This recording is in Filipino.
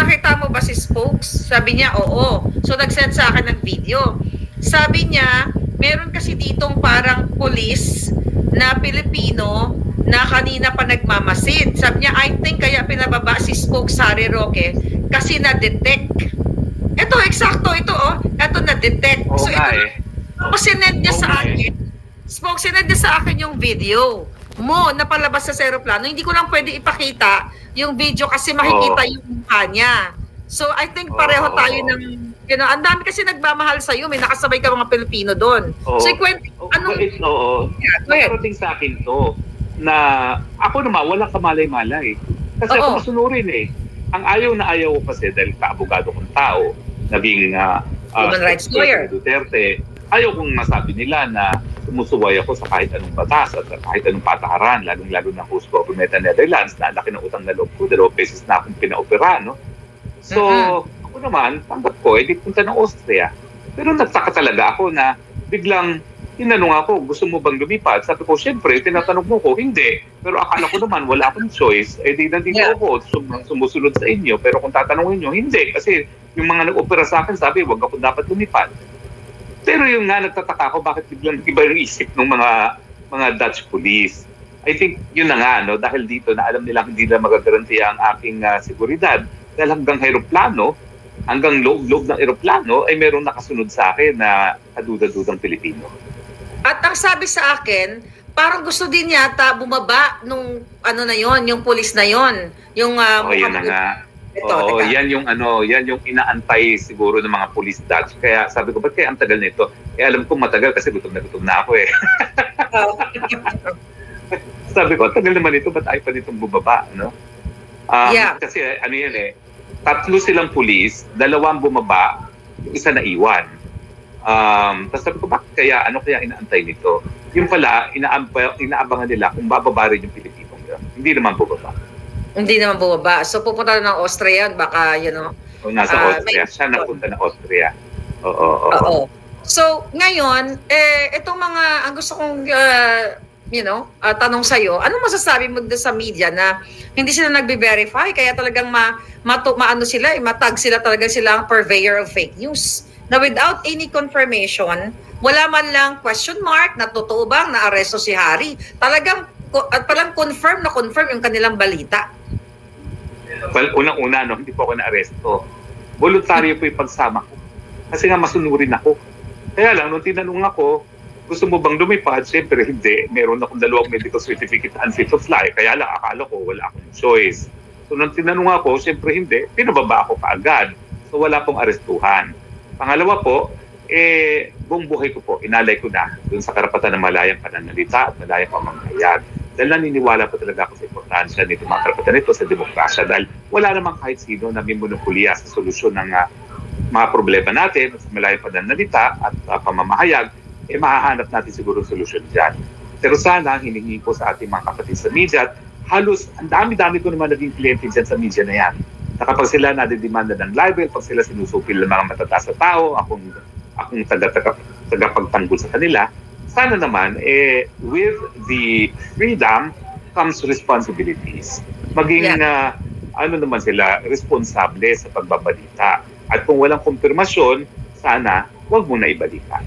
nakita mo ba si Spokes? Sabi niya, oo. So, nag-send sa akin ng video. Sabi niya, meron kasi ditong parang police na Pilipino na kanina pa nagmamasid. Sabi niya, I think kaya pinababa si Spokes Harry Roque kasi na-detect. Ito, eksakto, ito oh. Ito na-detect. Oo So, nga ito, eh. tapos sinend niya Oo sa nga akin. Spoke, sinend niya sa akin yung video mo na palabas sa aeroplano. Hindi ko lang pwede ipakita yung video kasi makikita yung mukha niya. So, I think pareho tayo ng, you know, ang dami kasi nagmamahal sa'yo. May nakasabay ka mga Pilipino doon. So, ikwento, anong... Oo. Yeah, go ahead. Nakarating sa akin to na ako naman, walang kamalay-malay. Kasi Oo. ako masunurin eh. Ang ayaw na ayaw ko kasi dahil kaabogado kong tao, naging Human rights lawyer. Duterte, ayaw kong masabi nila na sumusuway ako sa kahit anong batas at sa kahit anong patakaran, lalong-lalo na host government ng Netherlands, na laki ng utang na loob ko, 2 beses na akong pinaopera, no? So, ako naman, tanggap ko, edi punta ng Austria. Pero nagtaka talaga ako na biglang tinanong ako, gusto mo bang lumipat? Sabi ko, syempre, tinatanong mo ko, hindi. Pero akala ko naman, wala akong choice. Eh di nandito ako, sumusunod sa inyo. Pero kung tatanungin nyo, hindi. Kasi yung mga nag-opera sa akin, sabi, wag ako dapat lumipat. Pero yung nga, nagtataka ako, bakit biglang iba yung isip ng mga Dutch police. I think yun na nga, no? Dahil dito na alam nilang hindi na magagaranti ang aking seguridad. Dahil hanggang aeroplano, hanggang loob ng aeroplano, ay merong nakasunod sa akin na kaduda-dudang Pilipino. At ang sabi sa akin, parang gusto din yata bumaba nung ano na yon, yung police na yon, yung yan na nga. Ito, yan yung inaantay siguro ng mga police Dutch. Kaya sabi ko, ba't kaya ang tagal nito? Eh alam ko matagal kasi gutom na ako eh. Sabi ko, tagal naman ito, ba't ayaw pa nitong bumaba, no? Kasi ano yan eh, 3 silang police, 2 bumaba, yung isa na iwan. Tapos sabi ko, bakit kaya, ano kaya inaantay nito? Yung pala, inaabangan nila kung bababa rin yung Pilipinong yun. Hindi naman bumaba. Hindi naman bumaba. So pupunta na ng Austria, baka, you know. Nasa Austria. Siya napunta ng Austria. Oo. So, ngayon, itong mga, ang gusto kong, tanong sa'yo, anong masasabi mo sa media na hindi sila nagbe-verify, kaya talagang matag sila talaga sila ang purveyor of fake news. Na without any confirmation, wala man lang question mark na totoo bang naaresto si Harry. Talagang, at palang confirm yung kanilang balita. Well, unang-una, no, hindi po ako na-aresto. Voluntaryo po yung pagsama ko. Kasi nga masunurin ako. Kaya lang, nung tinanong ako, gusto mo bang lumipad? Siyempre, hindi. Meron akong 2 medical certificate unfit to fly. Kaya lang, akala ko wala akong choice. So, nung tinanong ako, siyempre hindi. Pinababa ako kaagad. So, wala pong arestuhan. Pangalawa po, buong buhay ko po, inalay ko na dun sa karapatan ng malayang pananalita at malayang pamamahayag. Dahil naniniwala po talaga ako sa importansya nito mga karapatan nito sa demokrasya dahil wala namang kahit sino na may monopolya sa solusyon ng mga problema natin sa malayang pananalita at pamamahayag, mahahanap natin siguro solusyon dyan. Pero sana, hiningi ko sa ating mga kapatid sa media at halos, ang dami-dami ko naman naging kliyente dyan sa media na yan. Na kapag sila nadidemanda ng libel, pag sila sinusupil ng mga matataas na tao, akong tagapagtanggol sa kanila, sana naman, with the freedom comes responsibilities. Maging, naman sila, responsable sa pagbabalita. At kung walang kumpirmasyon, sana, huwag mo na ibalita.